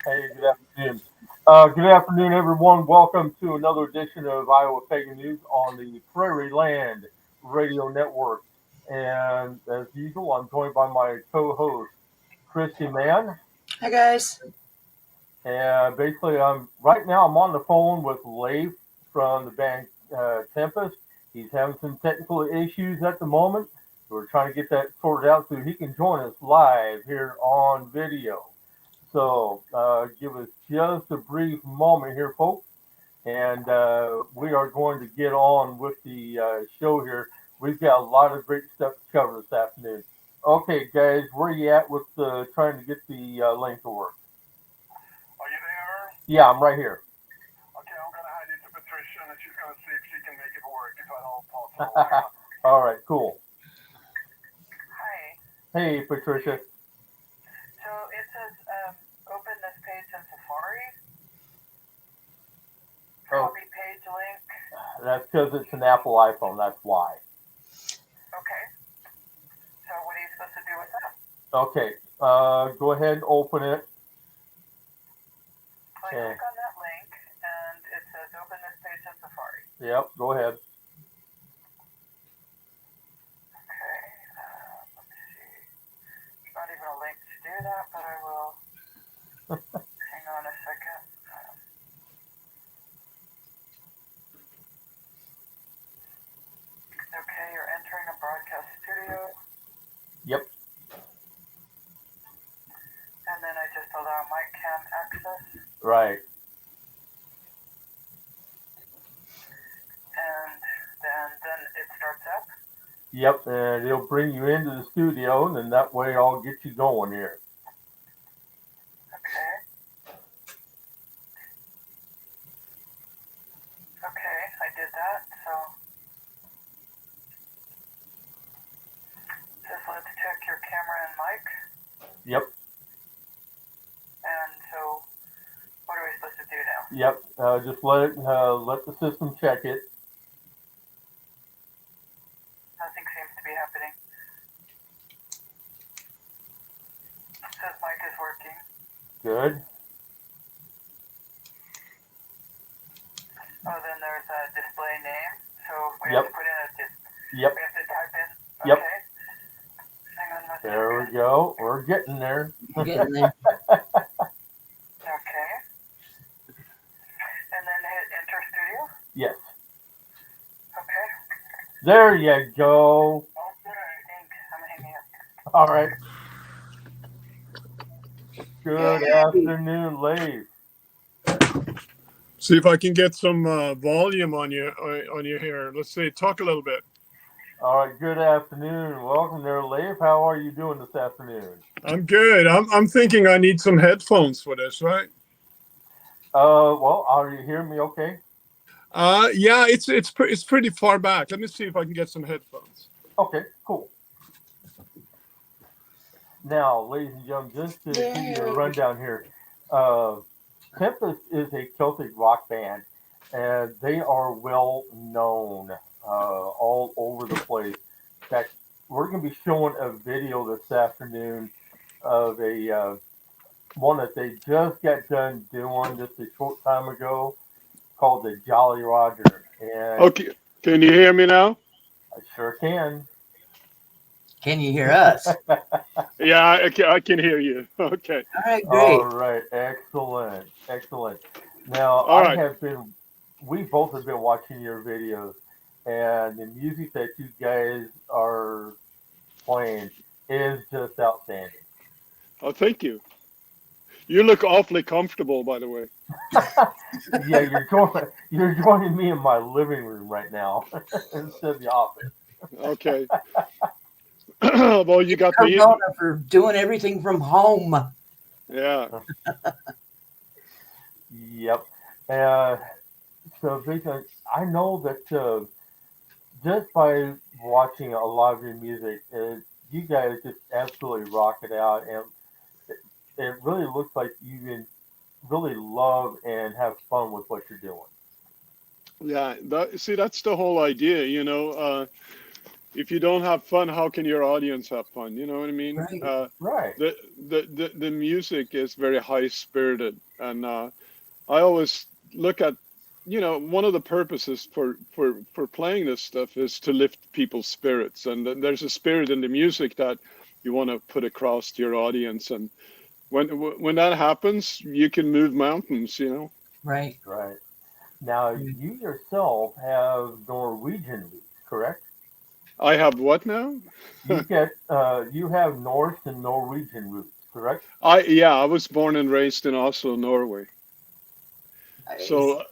Hey, good afternoon. Good afternoon, everyone. Welcome to another edition of Iowa Pagan News on the Prairie Land Radio Network. And as usual, I'm joined by my co-host, Christy Mann. Hi guys. And basically, I'm on the phone with Leif from the band Tempest. He's having some technical issues at the moment. We're trying to get that sorted out so he can join us live here on video. So give us just a brief moment here, folks, and we are going to get on with the show here. We've got a lot of great stuff to cover this afternoon. Okay, guys, where are you at with trying to get the link to work? Are you there? Yeah, I'm right here. Okay, I'm gonna hand it to Patricia, and she's gonna see if she can make it work. If at all possible. All right, cool. Hi. Hey, Patricia. So it says open this page in Safari. Oh. Copy page link. That's because it's an Apple iPhone. That's why. Okay. So what are you supposed to do with that? Okay. Go ahead and open it. I click on that link, and it says open this page in Safari. Yep. Go ahead. Okay. Let me see. There's not even a link to do that, but I will. Hang on a second. Okay, you're entering a broadcast studio. Yep. And then I just allow mic cam access. Right. And then it starts up. Yep, and it'll bring you into the studio, and then that way I'll get you going here. Okay. Okay, I did that, so just let's check your camera and mic. Yep. And so what are we supposed to do now? Yep. Just let the system check it. Nothing seems to be happening. It says mic is working. Good. Oh, then there's a display name. So we Yep. have to put in Yep. we have to type in. Yep. Okay. Hang on one There we second. go. We're getting there. Getting there. Okay. And then hit enter studio. Yes. Okay. There you go. Thanks. I'm hanging up. All right. Good afternoon, Leif. See if I can get some volume on you here. Let's see. Talk a little bit. All right. Good afternoon. Welcome there, Leif. How are you doing this afternoon? I'm good. I'm thinking I need some headphones for this, right? Well, are you hearing me okay? Yeah, it's pretty far back. Let me see if I can get some headphones. Okay, cool. Now, ladies and gentlemen, just to give you a rundown here, Tempest is a Celtic rock band, and they are well known all over the place. In fact, we're going to be showing a video this afternoon of a one that they just got done doing just a short time ago called the Jolly Roger. And Okay, can you hear me now? I sure can. Can you hear us? Yeah, I can hear you. Okay. All right, great. All right, excellent, excellent. Now, All right. We both have been watching your videos, and the music that you guys are playing is just outstanding. Oh, thank you. You look awfully comfortable, by the way. Yeah, you're joining me in my living room right now instead of the office. Okay. Well, you got the Arizona for doing everything from home. yeah. Yep. So basically, I know that just by watching a lot of your music, you guys just absolutely rock it out, and it really looks like you really love and have fun with what you're doing. Yeah. See, that's the whole idea, if you don't have fun, how can your audience have fun? You know what I mean? Right. Right. The music is very high spirited, and I always look at, one of the purposes for playing this stuff is to lift people's spirits, and there's a spirit in the music that you want to put across to your audience, and when that happens, you can move mountains, Right. Right. Now, you yourself have Norwegian roots, correct? I have what now? You have Norse and Norwegian roots, correct? I was born and raised in Oslo, Norway. Nice. So,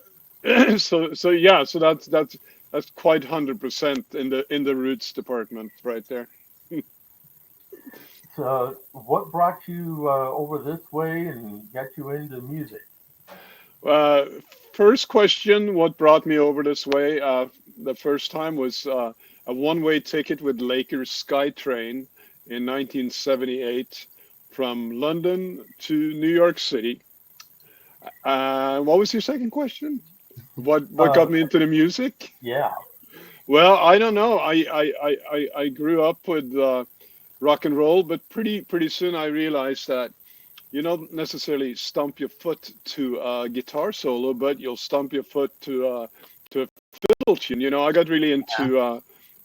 so that's quite 100% in the roots department right there. So, what brought you over this way and got you into music? Uh, First question, what brought me over this way? The first time was a one-way ticket with Lakers SkyTrain in 1978 from London to New York City. What was your second question? What Uh, got me into the music? yeah. Well, I don't know. I grew up with rock and roll, but pretty soon I realized that you don't necessarily stomp your foot to a guitar solo, but you'll stomp your foot to a fiddle tune. I got really Yeah.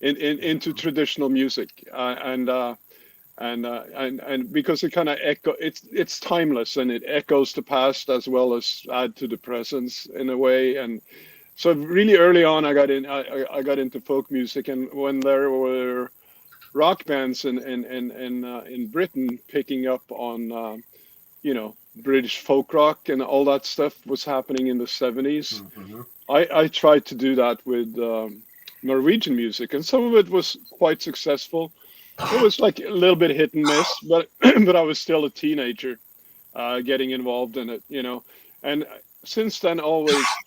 into traditional music, and because it kind of it's timeless and it echoes the past as well as add to the presence in a way. And so really early on, I got into folk music, and when there were rock bands in Britain picking up on British folk rock and all that stuff was happening in the 70s. Hmm. I tried to do that with Norwegian music, and some of it was quite successful. It was like a little bit hit and miss, but but I was still a teenager getting involved in it. And since then, always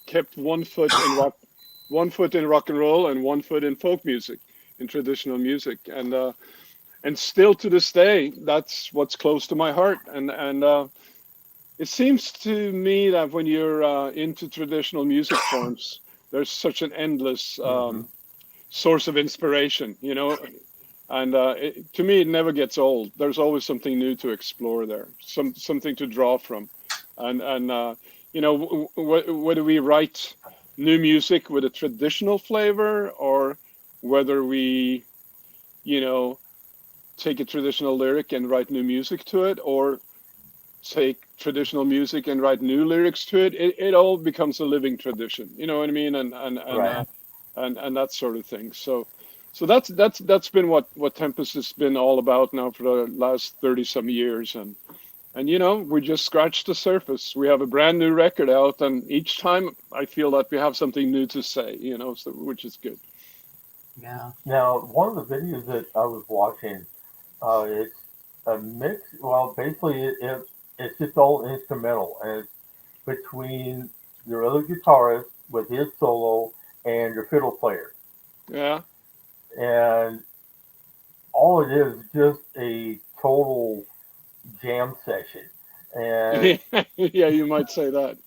kept one foot in rock and roll, and one foot in folk music, in traditional music, and still to this day, that's what's close to my heart. And it seems to me that when you're into traditional music forms, there's such an endless Hmm. source of inspiration, and to me, it never gets old. There's always something new to explore there, something to draw from, and whether we write new music with a traditional flavor, or whether we, you know, take a traditional lyric and write new music to it, or take traditional music and write new lyrics to it, it all becomes a living tradition. You know what I mean? Right. And that sort of thing. So that's been what Tempest has been all about now for the last 30 some years. And we just scratched the surface. We have a brand new record out, and each time I feel that we have something new to say, so which is good. Yeah. Now, one of the videos that I was watching, it's a mix. Well, basically, it's just all instrumental, and it's between your other guitarist with his solo and your fiddle player, Yeah. and all it is just a total jam session, and Yeah, you might say that.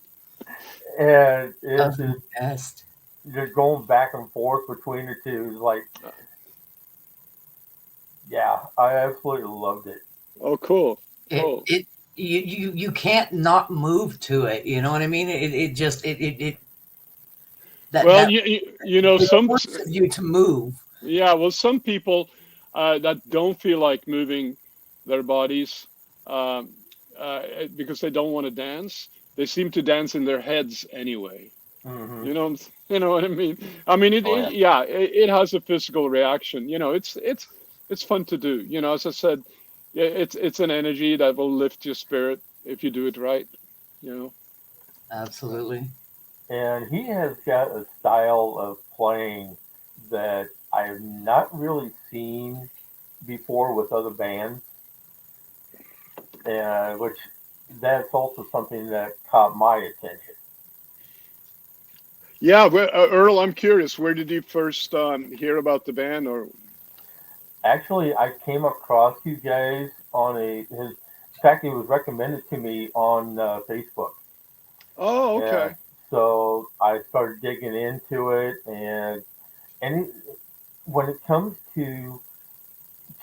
it's Of the just best. you're going back and forth between the two. It's like, yeah, I absolutely loved it. Oh, cool. It Cool. it you can't not move to it. You know what I mean? It just it that Well, that it some, forces you to move. yeah, well, some people that don't feel like moving their bodies um, because they don't want to dance, they seem to dance in their heads anyway. Hmm. You know what I mean? I mean, Oh yeah. yeah, it has a physical reaction. It's fun to do. As I said, yeah, it's an energy that will lift your spirit if you do it right. You know. Absolutely. And he has got a style of playing that I have not really seen before with other bands, and which that's also something that caught my attention. Yeah, well, Earl, I'm curious. Where did you first hear about the band? Or Actually, I came across you guys on in fact, it was recommended to me on Facebook, oh, and okay. so I started digging into it, and when it comes to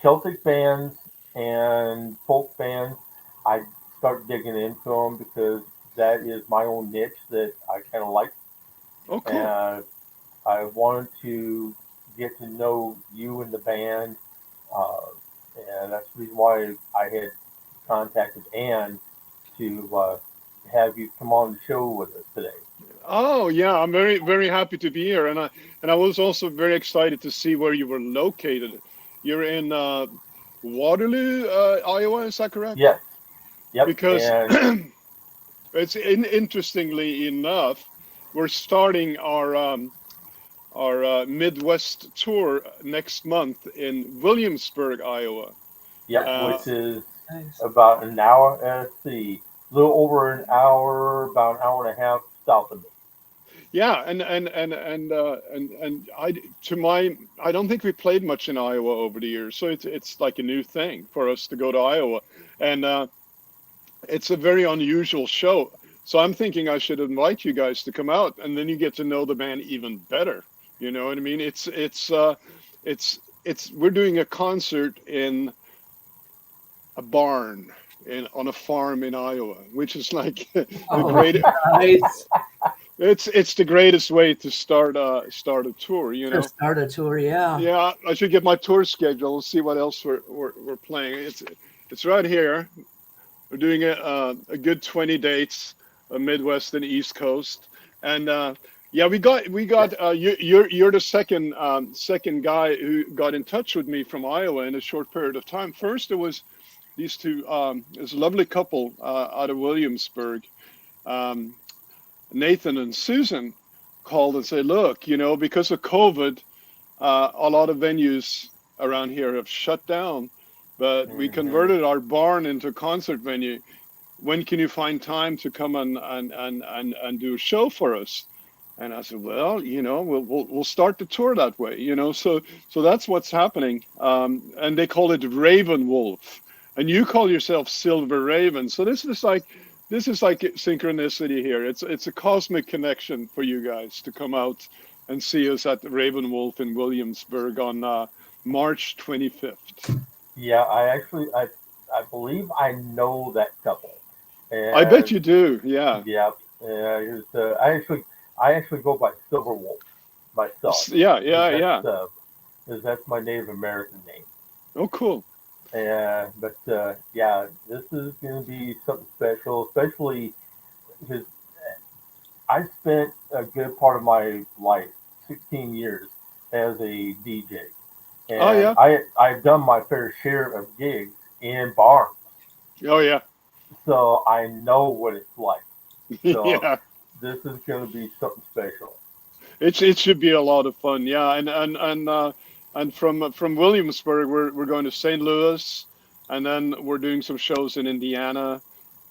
Celtic bands and folk bands, I start digging into them because that is my own niche that I kind of like, Oh, cool. and I wanted to get to know you and the band, uh, and that's the reason why I had contacted Ann to have you come on the show with us today. Oh yeah, I'm very very happy to be here, and I was also very excited to see where you were located. You're in Waterloo, Iowa, is that correct? Yes, yep, Because and interestingly enough, we're starting our Midwest tour next month in Williamsburg, Iowa. yep, Uh, which is Nice. about an hour. Let's see, a little over an hour, about an hour and a half south of me. yeah, and I don't think we played much in Iowa over the years, so it's like a new thing for us to go to Iowa, and it's a very unusual show. So I'm thinking I should invite you guys to come out, and then you get to know the band even better. You know what I mean? It's we're doing a concert in a barn on a farm in Iowa, which is like the Oh, great. nice. It's the greatest way to start a tour. You To know. start a tour, yeah. Yeah, I should get my tour schedule and see what else we're playing. It's right here. We're doing a good 20 dates, Midwest and East Coast, and yeah, we got you're the second guy who got in touch with me from Iowa in a short period of time. First, it was these two, this lovely couple out of Williamsburg, um, Nathan and Susan, called and said, look, because of COVID, a lot of venues around here have shut down, but we Hmm. converted our barn into a concert venue. When can you find time to come and do a show for us? And I said, well, we'll start the tour that way, so that's what's happening. And they call it Raven Wolf, and you call yourself Silver Raven. So this is like synchronicity here. It's a cosmic connection for you guys to come out and see us at the Raven Wolf in Williamsburg on March 25th. Yeah, I believe I know that couple, I bet and you do. Yeah. yeah, I actually go by Silver Wolf myself, Yeah, because yeah, yeah. that's my Native American name. Oh, cool. But yeah, this is going to be something special, especially because I spent a good part of my life, 16 years, as a DJ, Oh, and yeah. I've done my fair share of gigs in bars, Oh, yeah. so I know what it's like. So Yeah. this is going to be something special. It should be a lot of fun. Yeah, and from Williamsburg, we're going to St. Louis, and then we're doing some shows in Indiana,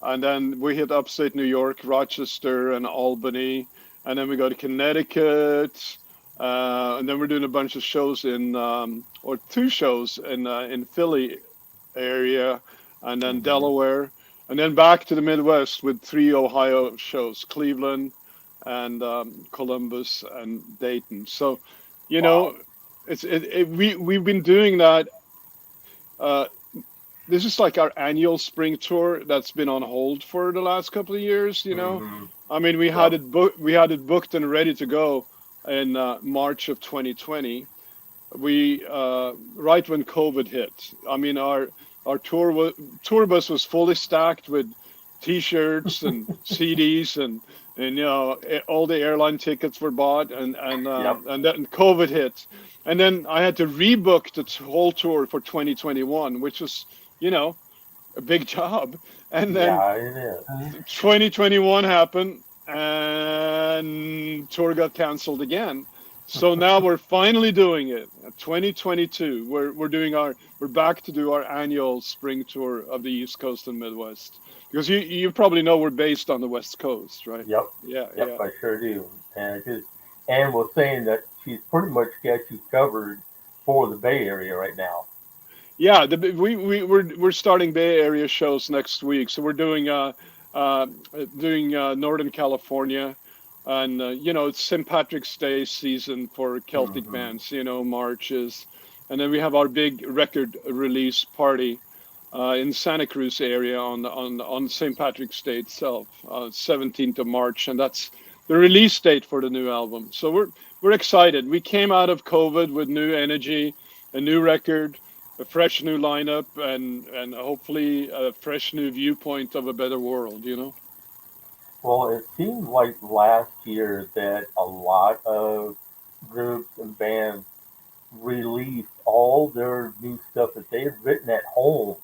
and then we hit upstate New York, Rochester, and Albany, and then we go to Connecticut, and then we're doing a bunch of shows or two shows in Philly area, and then Hmm. Delaware, and then back to the Midwest with three Ohio shows: Cleveland, and Columbus, and Dayton. So, you Wow. know, we've been doing that. Uh, this is like our annual spring tour that's been on hold for the last couple of years. Hmm. I mean, Yep. we had it booked and ready to go in March of 2020. We Right when COVID hit. I mean, our tour bus was fully stacked with T-shirts and CDs, and all the airline tickets were bought, Yep. and then COVID hit, and then I had to rebook the whole tour for 2021, which was you know a big job, and then Yeah, it is. 2021 happened and tour got canceled again. So now we're finally doing it. 2022. We're back to do our annual spring tour of the East Coast and Midwest. Because you probably know we're based on the West Coast, right? Yep. Yeah, Yep. yeah. I sure do. And because Ann was saying that she's pretty much got you covered for the Bay Area right now. Yeah, we're starting Bay Area shows next week. So we're doing Northern California. And it's St. Patrick's Day season for Celtic Hmm. bands. March is, and then we have our big record release party in Santa Cruz area on St. Patrick's Day itself, 17th of March, and that's the release date for the new album. So we're excited. We came out of COVID with new energy, a new record, a fresh new lineup, and hopefully a fresh new viewpoint of a better world. Well, it seemed like last year that a lot of groups and bands released all their new stuff that they had written at home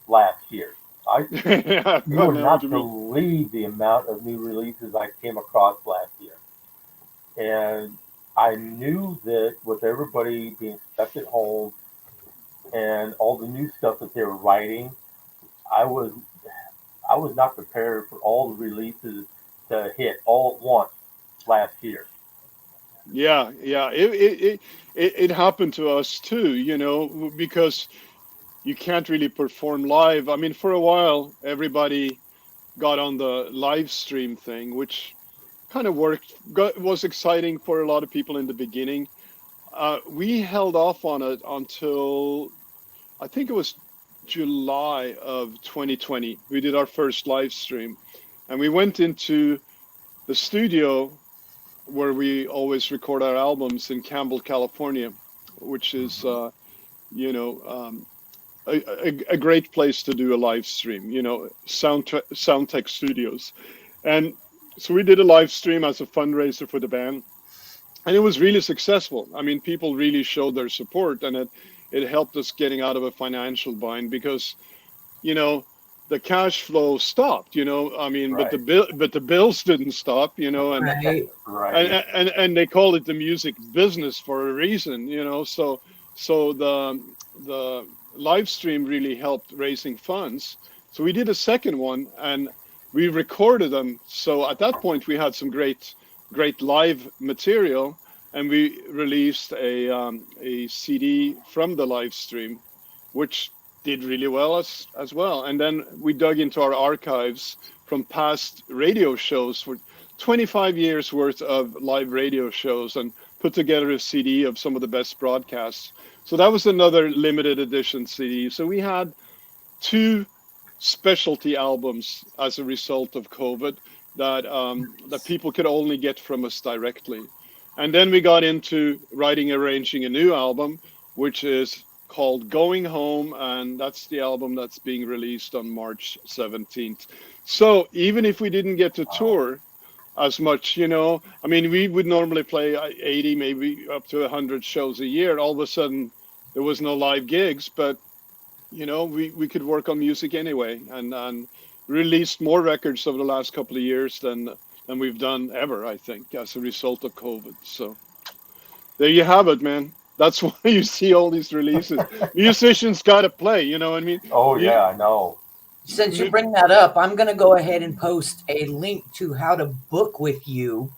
last year. I Yeah, You I would know what you not mean. believe the amount of new releases I came across last year. And I knew that with everybody being stuck at home and all the new stuff that they were writing, I was I was not prepared for all the releases to hit all at once last year. Yeah, yeah. It happened to us too, because you can't really perform live. I mean, for a while, everybody got on the live stream thing, which kind of was exciting for a lot of people in the beginning. We held off on it until I think it was July of 2020. We did our first live stream, and we went into the studio where we always record our albums in Campbell, California, which is Hmm. you know um, a great place to do a live stream. Soundtech Studios, and so we did a live stream as a fundraiser for the band, and it was really successful. I mean, people really showed their support, and it helped us getting out of a financial bind because you know the cash flow stopped. I mean, but Right. the bills didn't stop. Right. Right. And they call it the music business for a reason. So the live stream really helped raising funds. So we did a second one and we recorded them. So at that point we had some great live material, and we released a CD from the live stream, which did really well as well. And then we dug into our archives from past radio shows for 25 years worth of live radio shows and put together a CD of some of the best broadcasts. So that was another limited edition CD. So we had two specialty albums as a result of COVID that people could only get from us directly. And then we got into writing, arranging a new album, which is called Going Home, and that's the album that's being released on March 17th. So even if we didn't get to Wow. tour as much, I mean, we would normally play 80, maybe up to 100 shows a year. All of a sudden, there was no live gigs, but we could work on music anyway, and released more records over the last couple of years than we've done ever, I think, as a result of COVID. So there you have it, man. That's why you see all these releases. Musicians got to play, you know what I mean? Oh You, yeah, I know. Since you mu- bring that up, I'm going to go ahead and post a link to how to book with you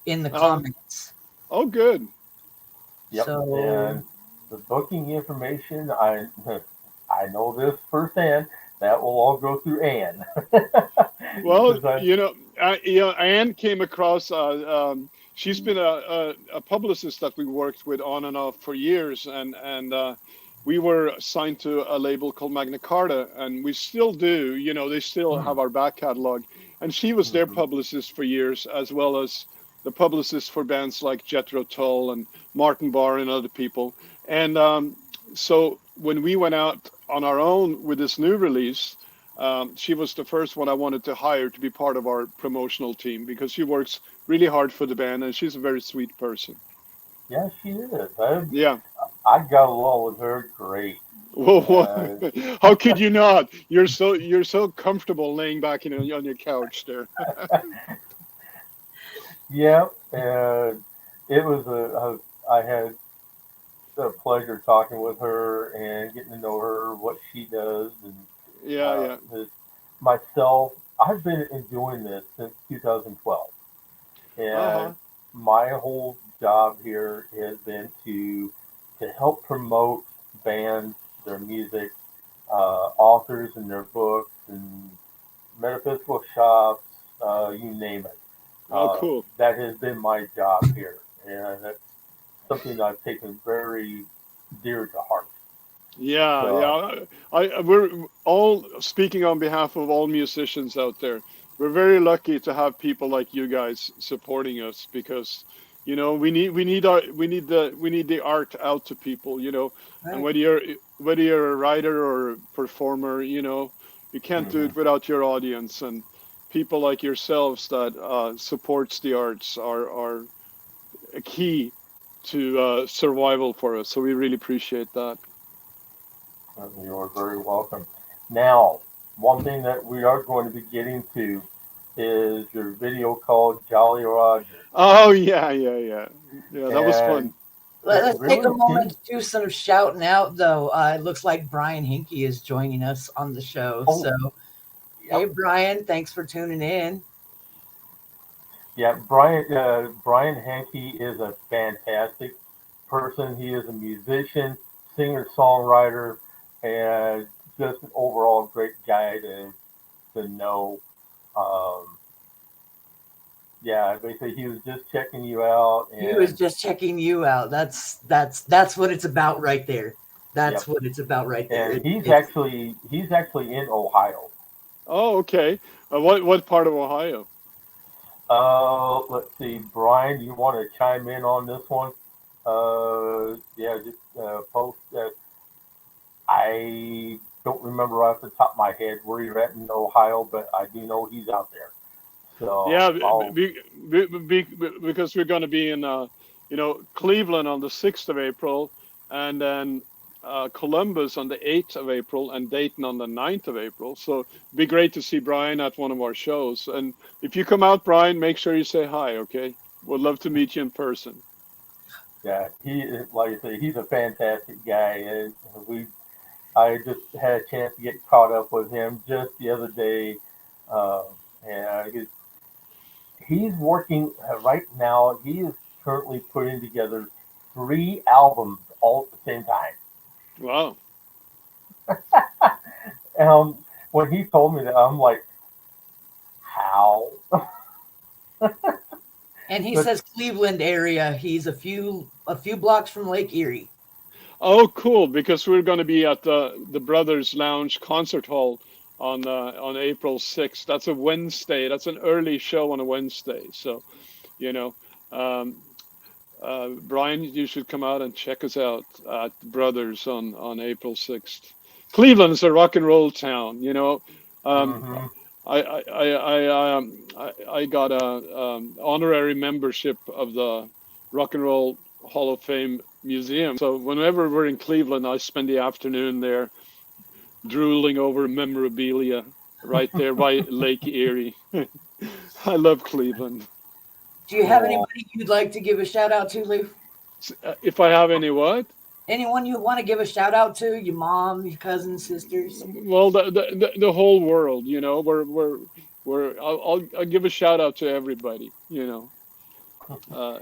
in the oh, comments. oh, good. Yep. So, And the booking information, I I know this firsthand. That will all go through Anne. Well, Because I Anne came across. She's been a publicist that we worked with on and off for years, and we were signed to a label called Magna Carta, and we still do. They still hmm, have our back catalog, and she was their hmm. publicist for years, as well as the publicist for bands like Jethro Tull and Martin Barr and other people. And so when we went out on our own with this new release, she was the first one I wanted to hire to be part of our promotional team because she works really hard for the band and she's a very sweet person. Yeah, she is. Yeah. I got along with her great. Whoa, Uh, how could you not? You're so comfortable laying back on your couch there. yeah, and it was I had the pleasure talking with her and getting to know her, what she does, and Yeah, yeah. this myself. I've been doing this since 2012, Uh and huh. my whole job here has been to help promote bands, their music, authors and their books, and metaphysical shops, you name it. Oh, cool. That has been my job here, and that's something that I've taken very dear to heart. Yeah, So, yeah. We're all speaking on behalf of all musicians out there. We're very lucky to have people like you guys supporting us because, we need the art out to people, and Right. whether you're a writer or a performer, you can't do mhm. it without your audience, and people like yourselves that supports the arts are a key to survival for us. So we really appreciate that. You're very welcome. Now, one thing that we are going to be getting to is your video called Jolly Roger, Oh yeah, yeah, yeah, yeah. That was fun. and it Let's take a really moment seems. to do some shouting out, though. It looks like Brian Hinkie is joining us on the show. Oh, So, hey, yep, Brian, thanks for tuning in. yeah. Brian Hankey is a fantastic person. He is a musician, singer, songwriter, and just an overall great guy to know. Um, yeah, basically, he was just checking you out, He was and just checking you out. That's what it's about right there. That's yep, what it's about right there. and It's he's actually in Ohio. Oh, okay. What part of Ohio? Let's see, Brian, you want to chime in on this one? Yeah, just post. I don't remember off the top of my head where you're at in Ohio, but I do know he's out there. So Yeah, I'll. because we're going to be in, Cleveland on the 6th of April, and then Columbus on the 8th of April, and Dayton on the 9th of April. So it'd be great to see Brian at one of our shows. And if you come out, Brian, make sure you say hi, okay? We'd love to meet you in person. Yeah, like I say, he's a fantastic guy, and I just had a chance to get caught up with him just the other day, uh, and he's working right now. He is currently putting together 3 albums all at the same time. Wow. When he told me that, I'm like, how? and he But says Cleveland area. He's a few blocks from Lake Erie. Oh, cool! Because we're going to be at the Brothers Lounge Concert Hall on April 6th. That's a Wednesday. That's an early show on a Wednesday. So, you know, um, Brian, you should come out and check us out at Brothers on April 6th. Cleveland is a rock and roll town. Um, hmm I got a honorary membership of the Rock and Roll Hall of Fame Museum. So whenever we're in Cleveland, I spend the afternoon there drooling over memorabilia right there by Lake Erie. I love Cleveland. Do you have oh, anybody you'd like to give a shout out to, Lou? If I have any what? Anyone you want to give a shout out to? Your mom, your cousins, sisters? Well, the whole world, I'll give a shout out to everybody. Yeah.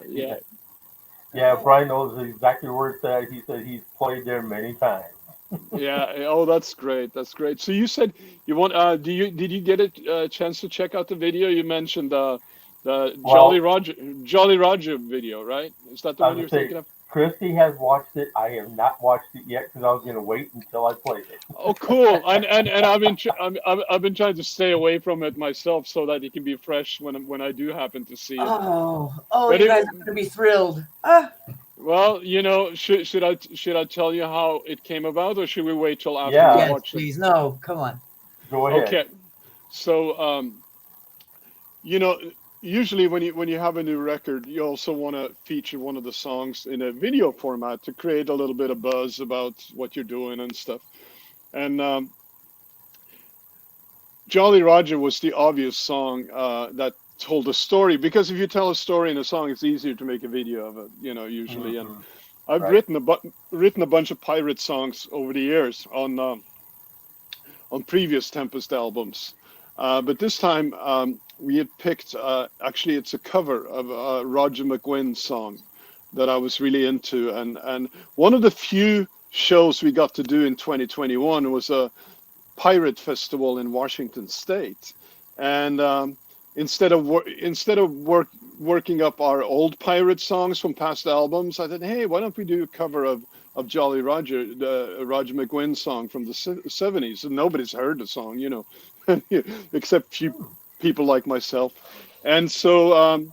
yeah, yeah. Brian knows exactly where it's at. He said he's played there many times. Yeah. Oh, that's great. That's great. So you said you want did you get a chance to check out the video? You mentioned the Well, Jolly Roger video, right? Is that the I one you're would say thinking of? Christy has watched it. I have not watched it yet because I was going to wait until I played it. Oh, cool. And I've been trying to stay away from it myself so that it can be fresh when I do happen to see it. Oh, But you guys are going to be thrilled. Ah, well, should I tell you how it came about, or should we wait till after we Yeah, yes, watch it? please. No, come on. go ahead. Okay. So you know, usually when you have a new record, you also want to feature one of the songs in a video format to create a little bit of buzz about what you're doing and stuff. And Jolly Roger was the obvious song that told a story, because if you tell a story in a song, it's easier to make a video of it, usually. And hmm I've Right. written a bunch of pirate songs over the years on previous Tempest albums. But this time we had picked, actually, it's a cover of a Roger McGuinn song that I was really into. And one of the few shows we got to do in 2021 was a pirate festival in Washington State. And working up our old pirate songs from past albums, I thought, hey, why don't we do a cover of Jolly Roger, the Roger McGuinn song from the 70s? And nobody's heard the song, you know, except few people like myself. And so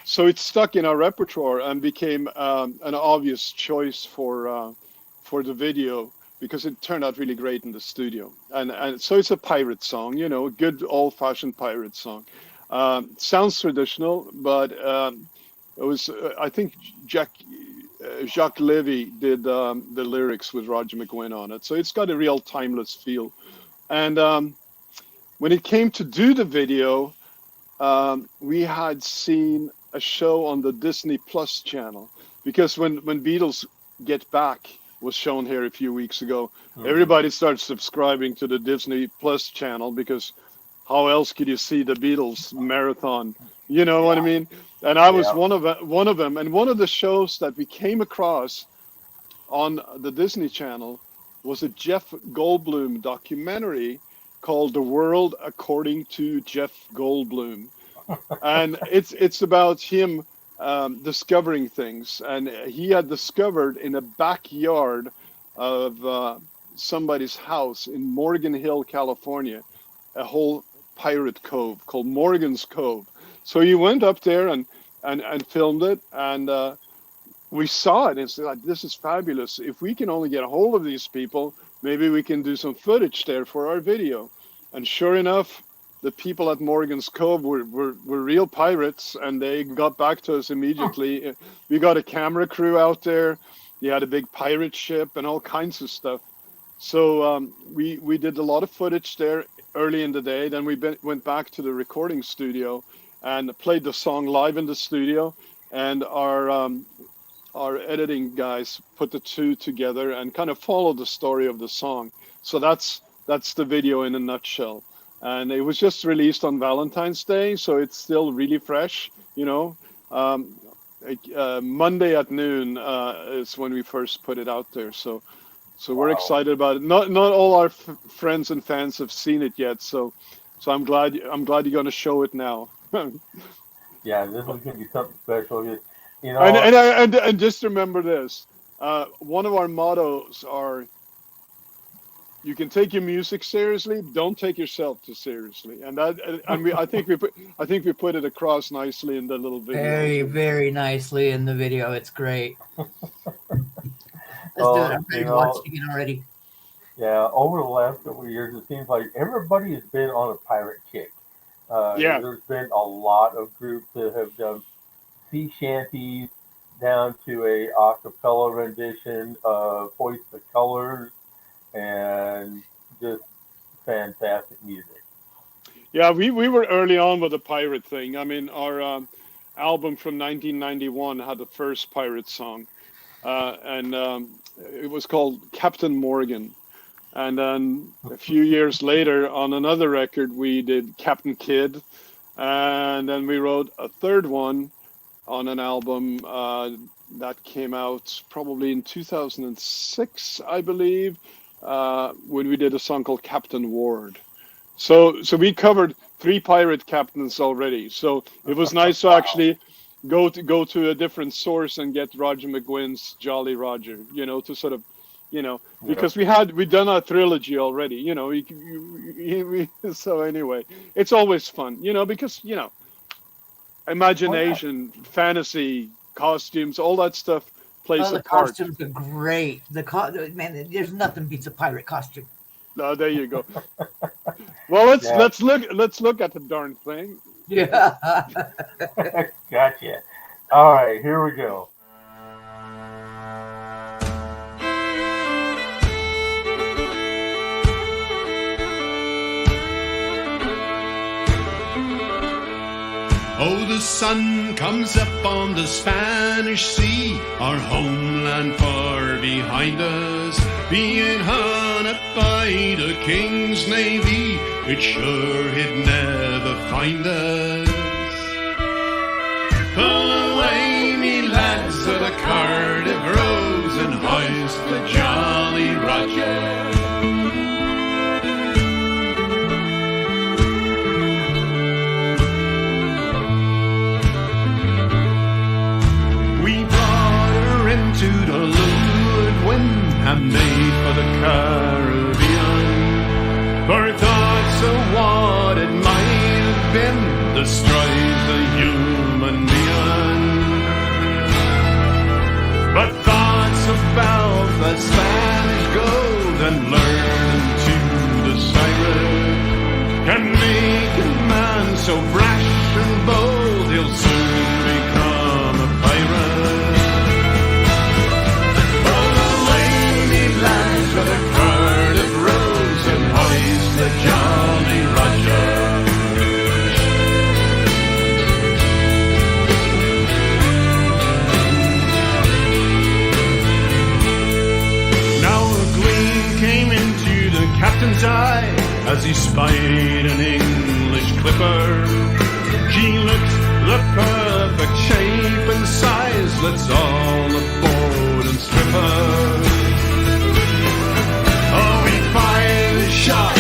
it stuck in our repertoire and became an obvious choice for the video, because it turned out really great in the studio. And so it's a pirate song, you know, a good old-fashioned pirate song. Sounds traditional, but it was, I think Jacques Levy did the lyrics with Roger McGuinn on it. So it's got a real timeless feel. And when it came to do the video, we had seen a show on the Disney Plus channel, because when Beatles Get Back was shown here a few weeks ago, everybody started subscribing to the Disney Plus channel, because how else could you see the Beatles marathon? You know what I mean? And I was one of them. And one of the shows that we came across on the Disney Channel was a Jeff Goldblum documentary called The World According to Jeff Goldblum. And it's about him discovering things. And he had discovered in a backyard of somebody's house in Morgan Hill, California, a whole pirate cove called Morgan's Cove. So he went up there and filmed it, and we saw it and said, like, this is fabulous. If we can only get a hold of these people, maybe we can do some footage there for our video. And sure enough, the people at Morgan's Cove were real pirates, and they got back to us immediately. We got a camera crew out there. We had a big pirate ship and all kinds of stuff. So we did a lot of footage there early in the day. Then we went back to the recording studio and played the song live in the studio. And our editing guys put the two together and kind of followed the story of the song. So that's the video in a nutshell. And it was just released on Valentine's Day, so it's still really fresh, you know. Monday at noon is when we first put it out there. So we're excited about it. Not all our friends and fans have seen it yet, so I'm glad you're going to show it now. Yeah, this is going to be something special. You know, and just remember this. One of our mottos are, you can take your music seriously, don't take yourself too seriously. And I think we put it across nicely in the little video. Very, very nicely in the video. It's great. Let's do it. I'm ready to watch it again already. Yeah, over the last couple of years, it seems like everybody has been on a pirate kick. There's been a lot of groups that have done sea shanties down to a acapella rendition of Hoist the Colors, and just fantastic music. Yeah, we were early on with the pirate thing. I mean, our album from 1991 had the first pirate song, and it was called Captain Morgan. And then a few years later, on another record, we did Captain Kidd, and then we wrote a third one on an album that came out probably in 2006, I believe, when we did a song called Captain Ward. So we covered 3 pirate captains already. So it was nice to actually go to a different source and get Roger McGuinn's Jolly Roger, you know, to sort of, you know, because we'd done our trilogy already, you know. So anyway, it's always fun, you know, because, you know, imagination, fantasy, costumes, all that stuff plays a part. The costumes are great. Man, there's nothing beats a pirate costume. No, there you go. Well, let's look at the darn thing. Yeah. Gotcha. All right, here we go. Oh, the sun comes up on the Spanish Sea, our homeland far behind us, being hunted by the King's Navy, it's sure he'd never find us. Pull away, me lads, of the Cardiff roads, and hoist the Jolly Roger. of what it might have been destroys the human being. But thoughts about the Spanish gold and learning to decipher it can make a man so brash and bold he'll soon become a pirate. Oh, the lady lads with a Cardiff rose and hoist the Jolly Roger. Now a gleam came into the captain's eye as he spied an English clipper. She looked the perfect shape and size. Let's all aboard and strip her. Oh, we fired a shot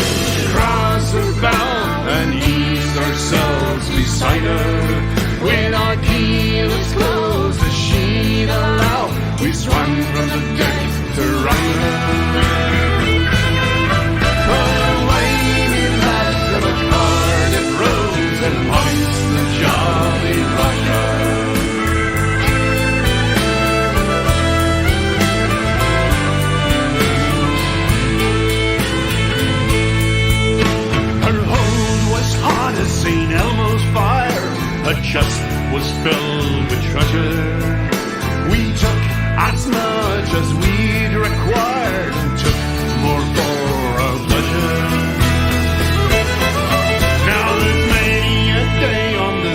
across her bow and eased ourselves beside her. With our keyless closed as she'd allow, we swung from the deck to right her. And hoist the Jolly Roger. Her hold was hot as St. Elmo's fire, her chest was filled with treasure. We took as much as we'd required and took more for our pleasure.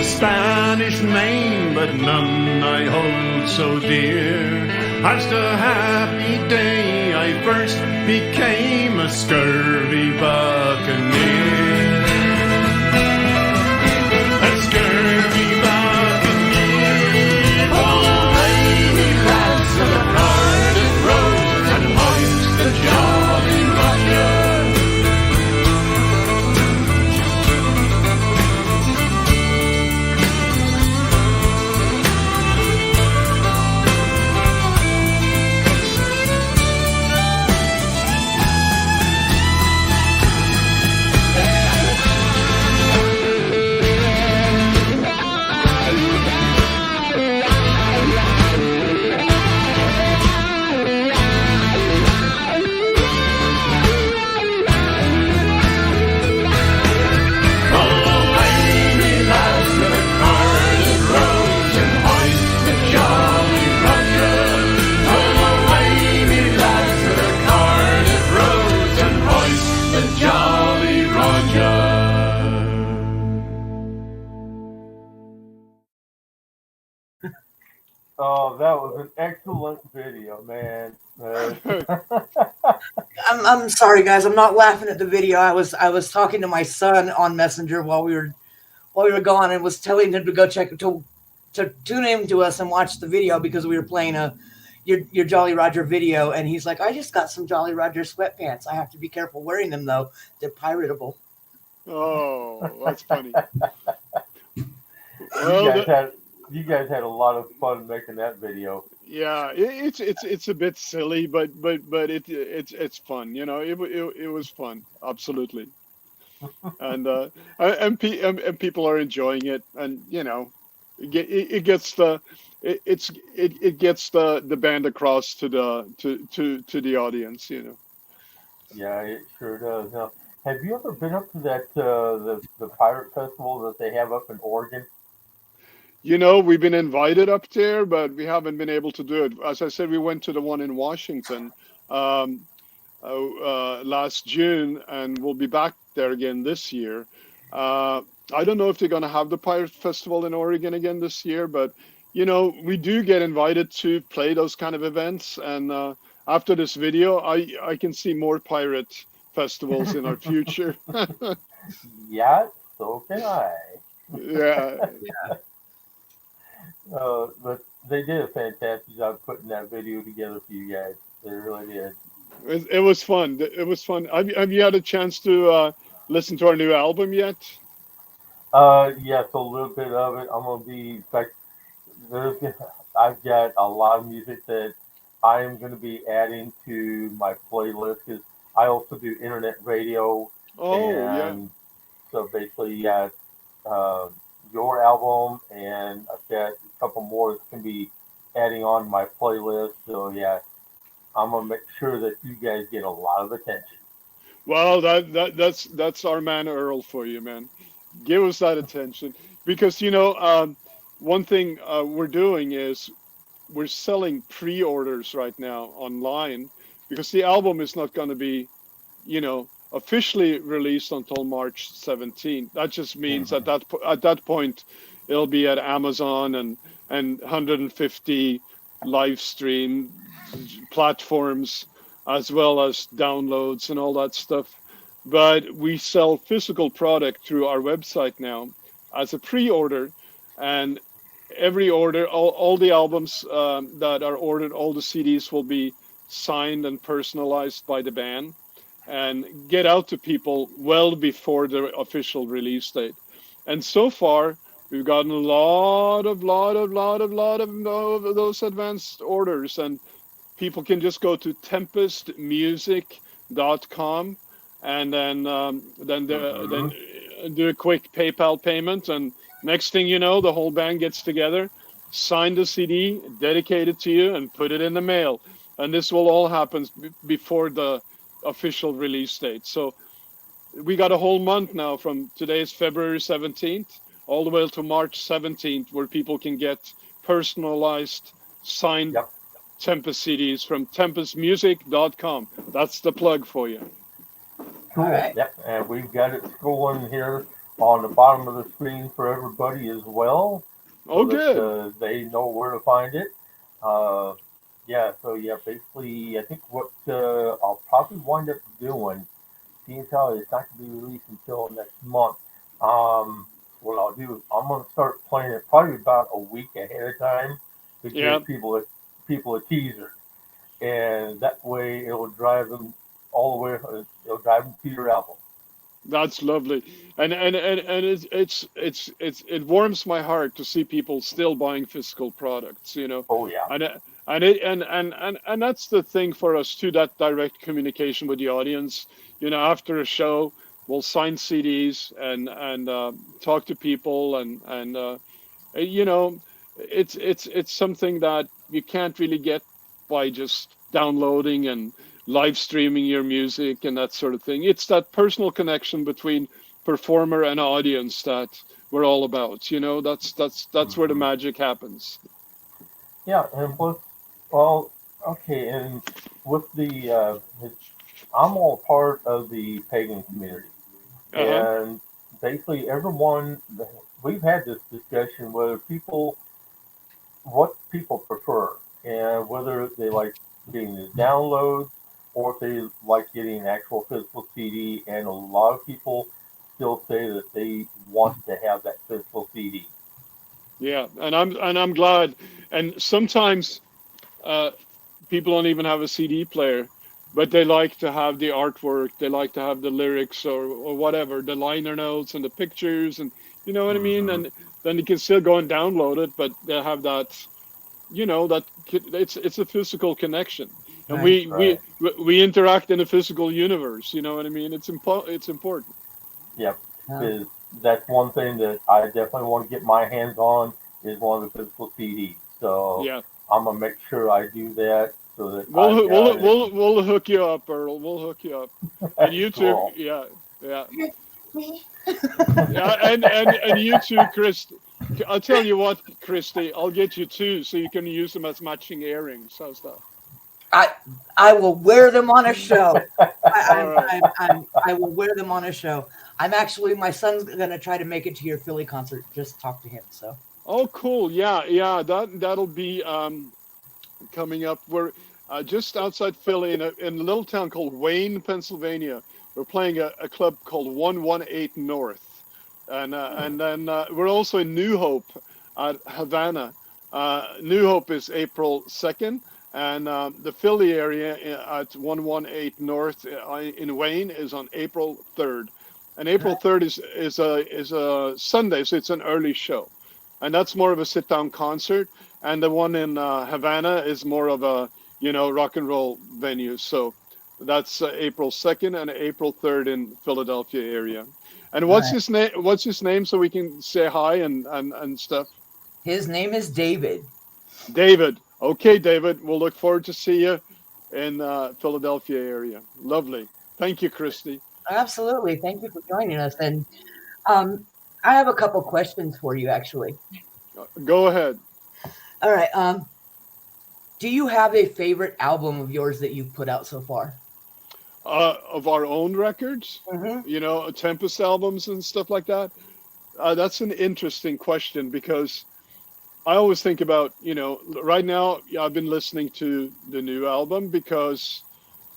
Spanish Main, but none I hold so dear as the happy day I first became a scurvy buccaneer. A scurvy buccaneer. Oh, lady lads of the Cardiff Rose and hoist the Jolly Roger. Oh, that was an excellent video, man. I'm sorry, guys. I'm not laughing at the video. I was talking to my son on Messenger while we were gone, and was telling him to go to tune in to us and watch the video because we were playing your Jolly Roger video, and he's like, I just got some Jolly Roger sweatpants. I have to be careful wearing them though. They're piratable. Oh, that's funny. You guys had a lot of fun making that video. Yeah, it's a bit silly, but it's fun. You know, it was fun, absolutely. And people are enjoying it, and you know, it gets the band across to the audience. You know. Yeah, it sure does. Now, have you ever been up to that the pirate festival that they have up in Oregon? You know, we've been invited up there, but we haven't been able to do it. As I said, we went to the one in Washington last June, and we'll be back there again this year. I don't know if they're going to have the Pirate Festival in Oregon again this year, but, you know, we do get invited to play those kind of events. And after this video, I can see more pirate festivals in our future. Yeah, so can I. Yeah. But they did a fantastic job putting that video together for you guys. They really did. It was fun. It was fun. Have you had a chance to listen to our new album yet? Yes, a little bit of it. I'm gonna be like, I've got a lot of music that I am gonna be adding to my playlist because I also do internet radio Oh, yeah. And so basically, yeah, uh, your album, and I've got a couple more that can be adding on my playlist. So yeah, I'm gonna make sure that you guys get a lot of attention. Well, that's our man Earl for you, man. Give us that attention because one thing we're doing is we're selling pre-orders right now online because the album is not going to be officially released until March 17th. That just means Hmm. at that point it'll be at Amazon and 150 live stream platforms as well as downloads and all that stuff. But we sell physical product through our website now as a pre-order, and every order, all the albums that are ordered, all the CDs will be signed and personalized by the band and get out to people well before the official release date. And so far, we've gotten a lot of those advanced orders, and people can just go to tempestmusic.com and then Hmm. do a quick PayPal payment, and next thing you know, the whole band gets together, sign the CD, dedicate it to you, and put it in the mail. And this will all happen before the official release date. So we got a whole month now from today's February 17th all the way to March 17th where people can get personalized signed Yep. Tempest CDs from tempestmusic.com. That's the plug for you. All Cool. right. Yep. And we've got it scrolling here on the bottom of the screen for everybody as well, Oh, so that good. they know where to find it. Uh, yeah. So yeah, basically, I think what I'll probably wind up doing, seeing how it's not going to be released until next month. Um, what I'll do is I'm going to start playing it probably about a week ahead of time to Yeah, give people a teaser, and that way it'll drive them all the way. It'll drive them to your album. that's lovely. And it warms my heart to see people still buying physical products. Oh yeah. And and it and that's the thing for us too, that direct communication with the audience. After a show, we'll sign CDs and talk to people and you know, it's something that you can't really get by just downloading and live streaming your music and that sort of thing. It's that personal connection between performer and audience that we're all about. That's where the Hmm. magic happens. Yeah, and well, okay, and with I'm all part of the pagan community, Uh-huh. and basically everyone, we've had this discussion whether what people prefer, and whether they like getting the downloads or if they like getting an actual physical CD, and a lot of people still say that they want to have that physical CD. Yeah, and I'm glad. And sometimes uh, people don't even have a CD player, but they like to have the artwork. They like to have the lyrics or whatever, the liner notes and the pictures, and you know what I mean. Hmm. And then you can still go and download it, but they have that. It's a physical connection, and Right. Right. we interact in a physical universe. You know what I mean? It's important. Yep. Yeah. Because that's one thing that I definitely want to get my hands on is one of the physical CDs. So Yeah, I'm gonna make sure I do that so that we'll I've hoo- we'll got it. we'll hook you up, Earl. We'll hook you up, and you too. Cool. Yeah, yeah. Me. Yeah, and you too, Chris. I'll tell you what, Christy, I'll get you two so you can use them as matching earrings. How's that? I I will wear them on a show. All right. I will wear them on a show. I'm actually my son's gonna try to make it to your Philly concert. Just talk to him. So Oh, cool. Yeah, yeah. That'll be coming up. We're just outside Philly in a little town called Wayne, Pennsylvania. We're playing a club called 118 North, and then we're also in New Hope at Havana. New Hope is April 2nd, and the Philly area at 118 North in Wayne is on April 3rd. And April 3rd is a Sunday, so it's an early show, and that's more of a sit down concert. And the one in Havana is more of a rock and roll venue. So That's April 2nd and April 3rd in Philadelphia area. And All what's right. his name? What's his name so we can say hi and stuff? His name is David. David. Okay, David. We'll look forward to see you in Philadelphia area. Lovely. Thank you, Christy. Absolutely. Thank you for joining us. And I have a couple questions for you, actually. Go ahead. All right. Do you have a favorite album of yours that you've put out so far? Of our own records, Mm-hmm. you know, Tempest albums and stuff like that. That's an interesting question because I always think about, you know, right now I've been listening to the new album because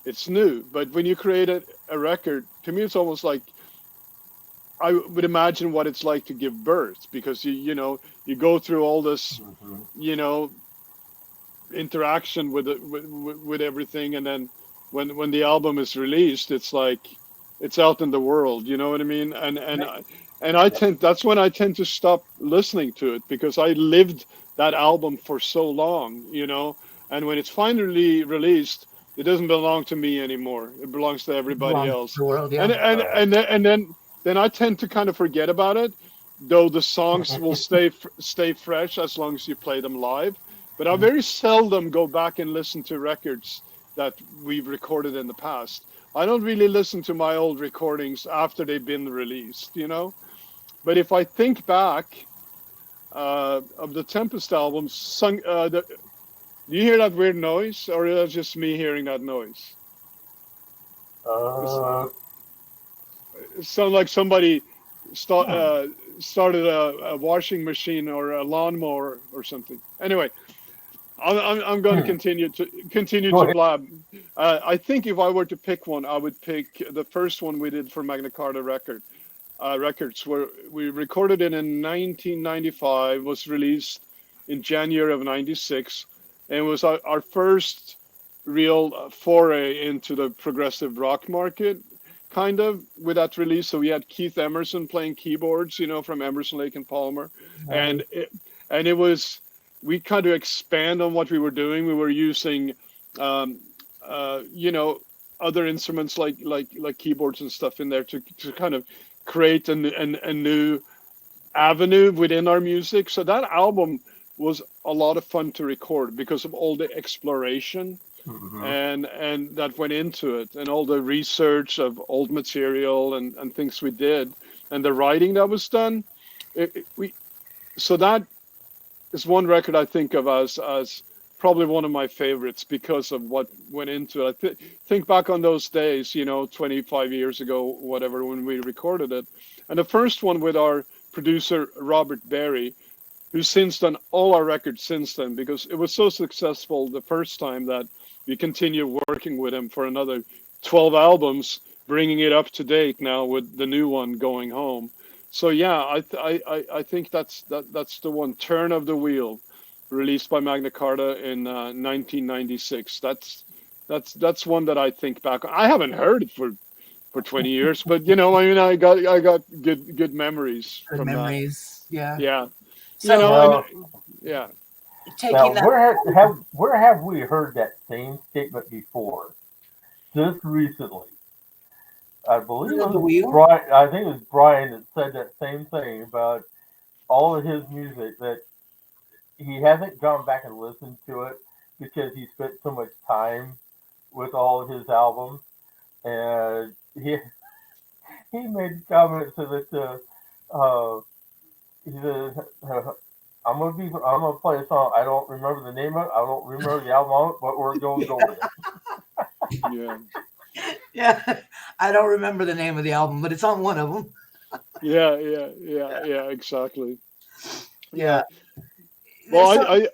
it's new. But when you create a record, to me, it's almost like I would imagine what it's like to give birth because you know, you go through all this, Mm-hmm. you know, interaction with it, with everything, and then when the album is released, it's like it's out in the world. You know what I mean? And I tend that's when I tend to stop listening to it because I lived that album for so long. You know, and when it's finally released, it doesn't belong to me anymore. It belongs to everybody Belongs to else. the world, yeah. And then I tend to kind of forget about it, though the songs will stay fresh as long as you play them live. But I very seldom go back and listen to records that we've recorded in the past. I don't really listen to my old recordings after they've been released, you know. But if I think back of the Tempest albums, do you hear that weird noise, or is that just me hearing that noise? Uh, It sounds like somebody start, hmm. started a washing machine or a lawnmower or something. Anyway, I'm going to Hmm. continue Go to ahead. blab. I think if I were to pick one, I would pick the first one we did for Magna Carta Records, where we recorded it in 1995, was released in January of '96, and it was our first real foray into the progressive rock market, kind of with that release. So we had Keith Emerson playing keyboards, you know, from Emerson, Lake and Palmer, Right. and it was we kind of expand on what we were doing. We were using, um, you know, other instruments like keyboards and stuff in there to kind of create a new avenue within our music. So that album was a lot of fun to record because of all the exploration Mm-hmm. and that went into it and all the research of old material and things we did and the writing that was done. We so that is one record I think of as probably one of my favorites because of what went into it. Think back on those days, you know, 25 years ago, whatever, when we recorded it. And the first one with our producer, Robert Berry, who's since done all our records since then, because it was so successful the first time that we continue working with him for another 12 albums, bringing it up to date now with the new one going home. So yeah, I think that's the one. Turn of the Wheel, released by Magna Carta in 1996. That's one that I think back on. I haven't heard it for 20 years, but you know, I mean, I got good memories Good from that. memories. Yeah. Yeah, you So know, and Now, yeah. taking now, that. where have we heard that same statement before? Just recently, I believe Turn it of the was wheel. Brian. I think it was Brian that said that same thing about all of his music that he hasn't gone back and listened to it because he spent so much time with all of his albums, and he made comments to that he said, I'm gonna play a song. I don't remember the name of it. I don't remember the album, but we're gonna go with it. Yeah, Yeah. I don't remember the name of the album, but it's on one of them. yeah, exactly. Yeah. Yeah. Well, So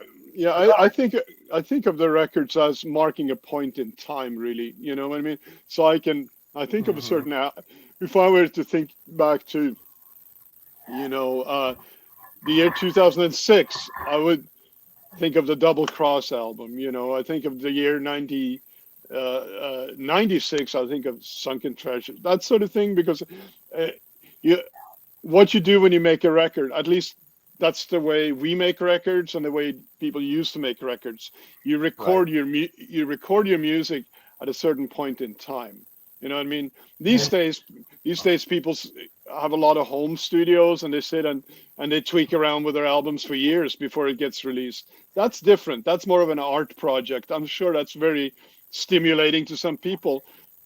I think of the records as marking a point in time, really. You know what I mean? So I think of a Hmm. certain if I were to think back to, you know, the year 2006, I would think of the Double Cross album. You know, I think of the year 96. I think of Sunken Treasure, that sort of thing, because uh, you what you do when you make a record, at least that's the way we make records and the way people used to make records. You Right. record your music at a certain point in time. You know what I mean? These days people have a lot of home studios, and they sit and they tweak around with their albums for years before it gets released. That's different. That's more of an art project. I'm sure that's very stimulating to some people.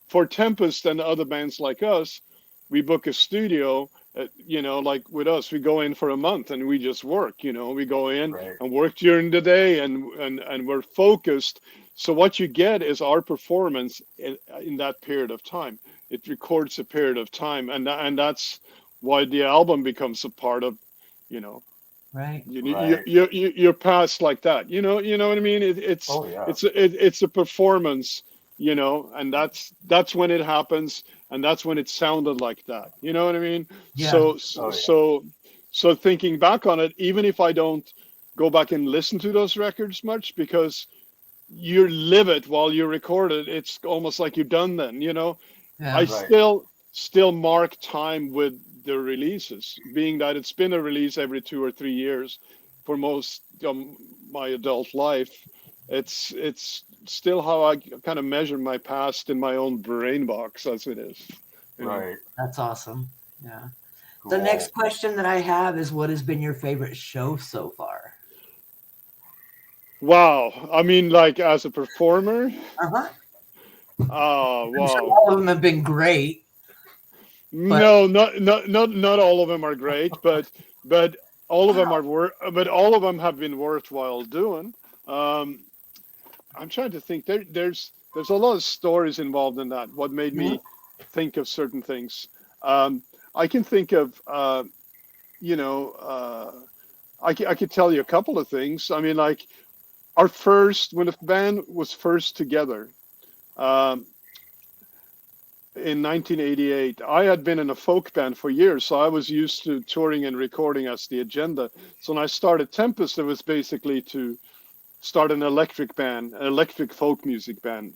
For Tempest and other bands like us, we book a studio. You know, like with us, we go in for a month and we just work. You know, we go in and work during the day, and we're focused. So what you get is our performance in that period of time. It records a period of time, and that's why the album becomes a part of, you know, right. You're past like that. You know what I mean? It's a performance, you know, and that's when it happens, and that's when it sounded like that. You know what I mean? Yeah. So thinking back on it, even if I don't go back and listen to those records much, because you live it while you record it, it's almost like you're done then, you know. Yeah, I still mark time with the releases, being that it's been a release every 2 or 3 years for most of my adult life. It's still how I kind of measure my past in my own brain box, as it is. Right. That's awesome. Yeah. Cool. The next question that I have is, what has been your favorite show so far? Wow. I mean, like as a performer? Uh-huh. Oh, wow. Sure all of them have been great. No, not all of them are great, but all of them all of them have been worthwhile doing. I'm trying to think. There's a lot of stories involved in that. What made me think of certain things? I can think of, you know, I could tell you a couple of things. I mean, like when the band was first together, in 1988, I had been in a folk band for years, so I was used to touring and recording as the agenda. So when I started Tempest, it was basically to start an electric band, an electric folk music band,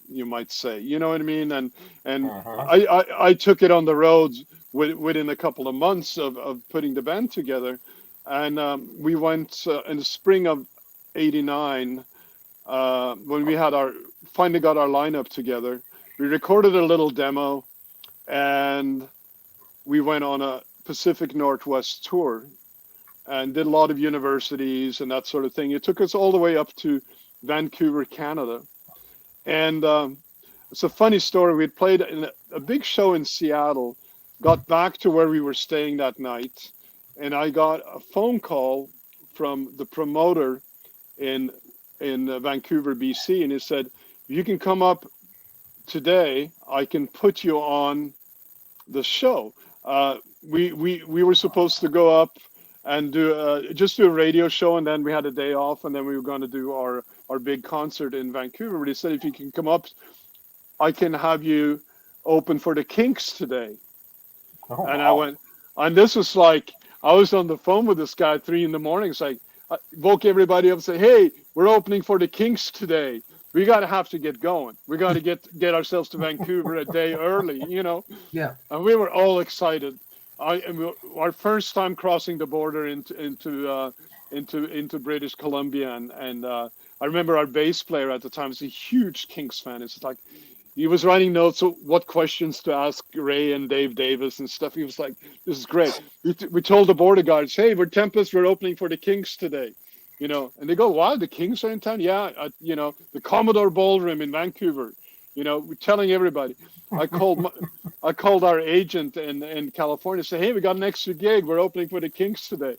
you might say. You know what I mean? And I took it on the road within a couple of months of putting the band together. And we went in the spring of '89, when we had finally got our lineup together. We recorded a little demo, and we went on a Pacific Northwest tour and did a lot of universities and that sort of thing. It took us all the way up to Vancouver, Canada. And it's a funny story. We'd played in a big show in Seattle, got back to where we were staying that night, and I got a phone call from the promoter in Vancouver, BC, and he said, "You can come up today, I can put you on the show." We were supposed to go up and do a radio show, and then we had a day off, and then we were going to do our big concert in Vancouver. But he said, "If you can come up, I can have you open for the Kinks today." Oh, and wow. I went, and this was like, I was on the phone with this guy at 3 a.m. It's like, I woke everybody up and say, "Hey, we're opening for the Kinks today. We have to get going. We got to get ourselves to Vancouver a day early, you know." Yeah. And we were all excited. Our first time crossing the border into British Columbia, and I remember our bass player at the time was a huge Kinks fan. It's like he was writing notes of what questions to ask Ray and Dave Davis and stuff. He was like, "This is great." We told the border guards, "Hey, we're Tempest. We're opening for the Kinks today." You know, and they go, "Wow, the Kinks are in town?" "Yeah, you know, the Commodore Ballroom in Vancouver." You know, we're telling everybody. I called our agent in California, say, "Hey, we got an extra gig. We're opening for the Kinks today."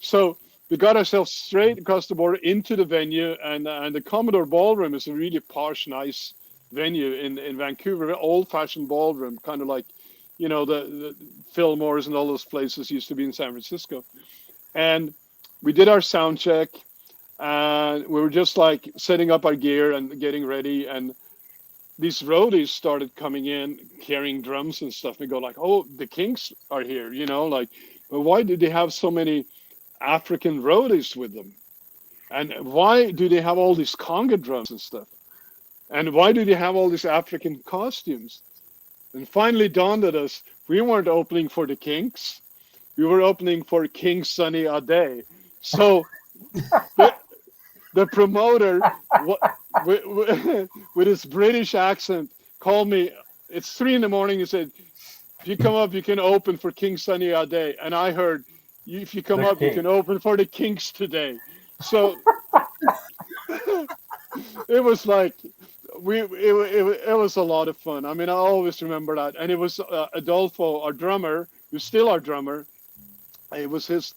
So we got ourselves straight across the border into the venue, and the Commodore Ballroom is a really posh, nice venue in Vancouver, old-fashioned ballroom, kind of like, you know, the Fillmore's and all those places used to be in San Francisco. And we did our sound check, and we were just like setting up our gear and getting ready, and these roadies started coming in carrying drums and stuff. We go like, "Oh, the Kinks are here," you know, like, well, why do they have so many African roadies with them? And why do they have all these conga drums and stuff? And why do they have all these African costumes? And finally dawned at us, we weren't opening for the Kinks. We were opening for King Sunny Ade. So the promoter, with his British accent, called me. It's 3 a.m. He said, "If you come up, you can open for King Sunny Ade." And I heard, "If you come The up, you King. can open for the Kinks today." So it was like it was a lot of fun. I mean, I always remember that. And it was Adolfo, our drummer, who's still our drummer. It was his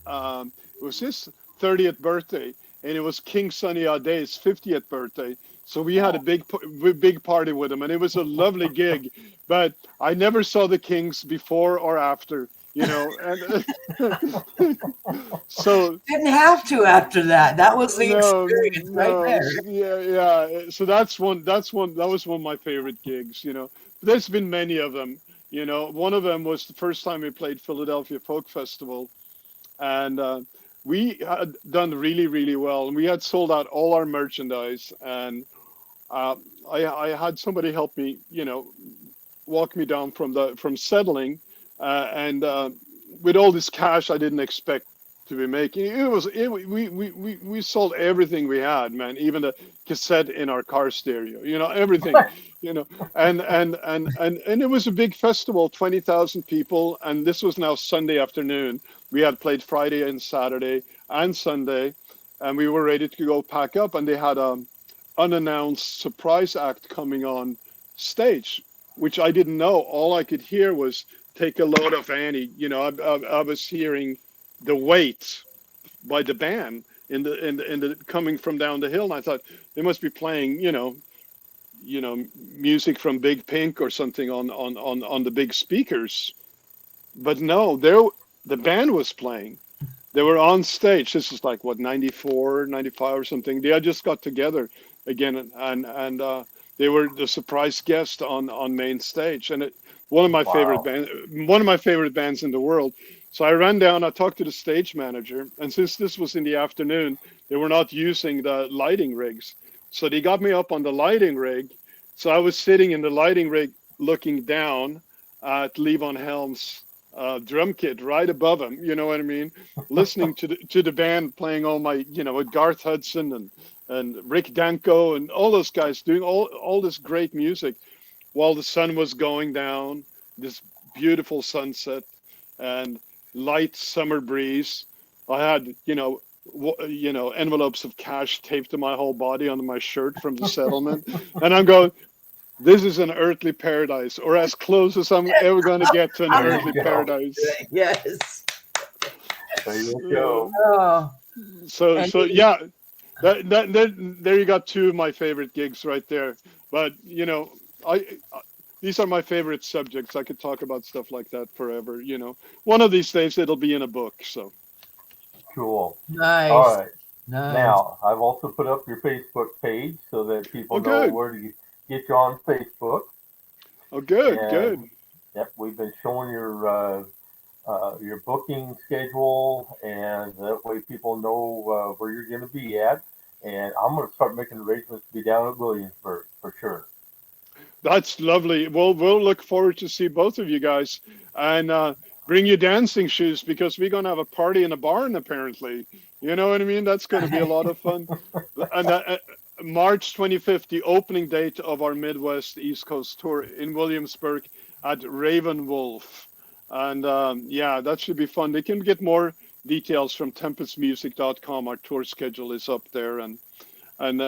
30th birthday, and it was King Sunny Ade's 50th birthday. So we had a big party with him, and it was a lovely gig. But I never saw the Kings before or after, you know. And so Didn't have to after that. That was the experience right there. yeah. So that was one of my favorite gigs, you know. There's been many of them, you know. One of them was the first time we played Philadelphia Folk Festival, and we had done really, really well, and we had sold out all our merchandise, and I had somebody help me, you know, walk me down from settling, and with all this cash I didn't expect to be making. We sold everything we had, man, even the cassette in our car stereo, you know, everything, you know, and it was a big festival, 20,000 people, and this was now Sunday afternoon. We had played Friday and Saturday and Sunday, and we were ready to go pack up, and they had unannounced surprise act coming on stage, which I didn't know. All I could hear was "Take a Load Off Annie." You know, I was hearing "The Weight" by the band in the coming from down the hill, and I thought they must be playing, you know, music from Big Pink or something on the big speakers. But no, the band was playing. They were on stage. This is like what, 94, 95 or something. They had just got together again, and they were the surprise guest on main stage, and one of my favorite bands in the world. So I ran down, I talked to the stage manager, and since this was in the afternoon, they were not using the lighting rigs. So they got me up on the lighting rig. So I was sitting in the lighting rig looking down at Levon Helm's drum kit right above him, you know what I mean? Listening to the band playing all my, you know, with Garth Hudson and Rick Danko and all those guys doing all this great music while the sun was going down, this beautiful sunset and light summer breeze. I had, you know, envelopes of cash taped to my whole body under my shirt from the settlement. And I'm going, this is an earthly paradise, or as close as I'm ever going to get to an earthly paradise. Yes. There you go. Oh. So yeah, there you got two of my favorite gigs right there. But you know, these are my favorite subjects. I could talk about stuff like that forever. You know, one of these days it'll be in a book. So Cool. Nice. All right. Nice. Now, I've also put up your Facebook page so that people know where to get you on Facebook. Oh, good, And, good. Yep, we've been showing your booking schedule, and that way people know where you're going to be at. And I'm going to start making arrangements to be down at Williamsburg for sure. That's lovely. We'll look forward to see both of you guys, and bring your dancing shoes, because we're going to have a party in a barn apparently. You know what I mean? That's going to be a lot of fun. And March 25th, the opening date of our Midwest East Coast tour in Williamsburg at Raven Wolf. And yeah, that should be fun. They can get more details from tempestmusic.com. Our tour schedule is up there. And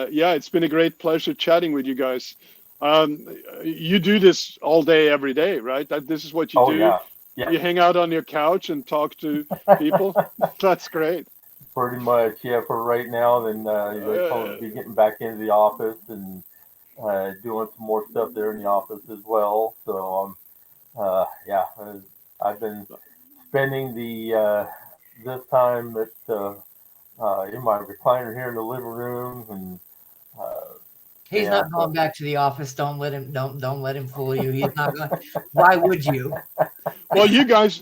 yeah, it's been a great pleasure chatting with you guys. You do this all day, every day, right? This is what you do. Yeah. Yeah. You hang out on your couch and talk to people. That's great. Pretty much, yeah. For right now, then you're supposed to be getting back into the office and doing some more stuff there in the office as well. So, yeah, I've been spending this time in my recliner here in the living room, and he's not going back to the office. Don't let him fool you. He's not going. Why would you? Well, you guys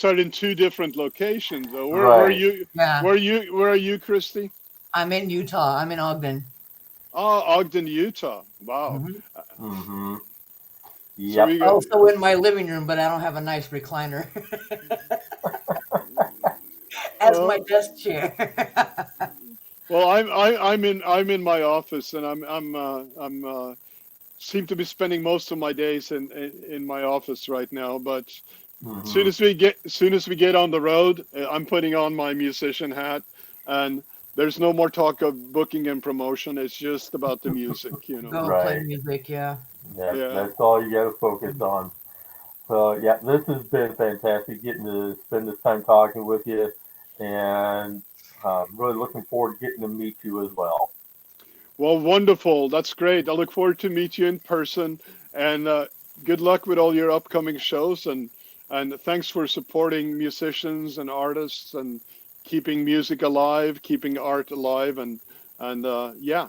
are in two different locations, though. Where are you? Yeah. Where are you, Christy? I'm in Utah. I'm in Ogden. Oh, Ogden, Utah. Wow. Mm-hmm. Mm-hmm. Yep. So also in my living room, but I don't have a nice recliner as my desk chair. Well, I'm in my office, and I'm seem to be spending most of my days in my office right now. But Mhm. soon as we get on the road, I'm putting on my musician hat, and there's no more talk of booking and promotion. It's just about the music, you know. Go play Right. music, yeah. Yeah. That's all you got to focus on. So yeah, this has been fantastic getting to spend this time talking with you, and really looking forward to getting to meet you as well. Well, wonderful. That's great. I look forward to meet you in person, and good luck with all your upcoming shows. And thanks for supporting musicians and artists and keeping music alive, keeping art alive, and yeah,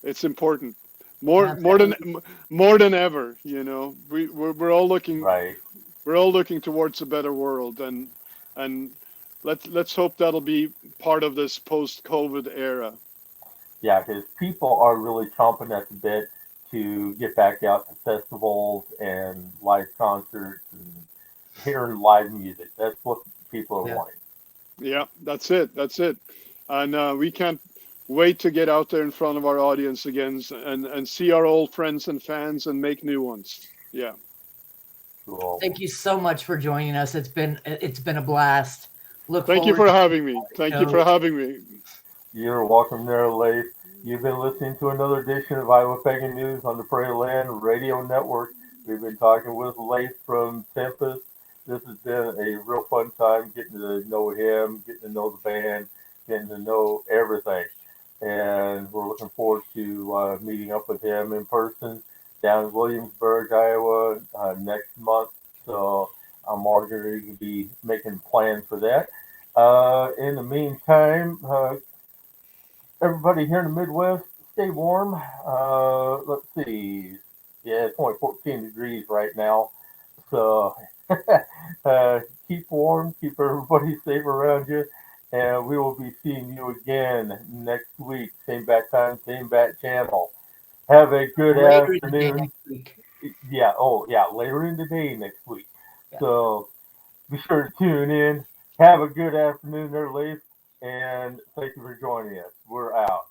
it's important. More more than Absolutely. more than ever. You know, Right. we're all looking towards a better world, and let's hope that'll be part of this post-COVID era. Yeah, because people are really chomping at the bit to get back out to festivals and live concerts and hearing live music. That's what people are Yeah. wanting. Yeah, that's it. That's it. And we can't wait to get out there in front of our audience again and see our old friends and fans and make new ones. Yeah. Cool. Thank you so much for joining us. It's been a blast. Look Thank you forward for to having me. Thank you shows. for having me. You're welcome there, Leif. You've been listening to another edition of Iowa Pagan News on the Prairie Land Radio Network. We've been talking with Leif from Tempest. This has been a real fun time getting to know him, getting to know the band, getting to know everything. And we're looking forward to meeting up with him in person down in Williamsburg, Iowa next month. So I'm already going to be making plans for that. In the meantime, everybody here in the Midwest, stay warm. Let's see. Yeah, it's only 14 degrees right now. So keep warm, keep everybody safe around you. And we will be seeing you again next week. Same bat time, same bat channel. Have a good later in the day afternoon. next week. Yeah, oh, yeah, later in the day next week. Yeah. So be sure to tune in. Have a good afternoon there, Leif. And thank you for joining us. We're out.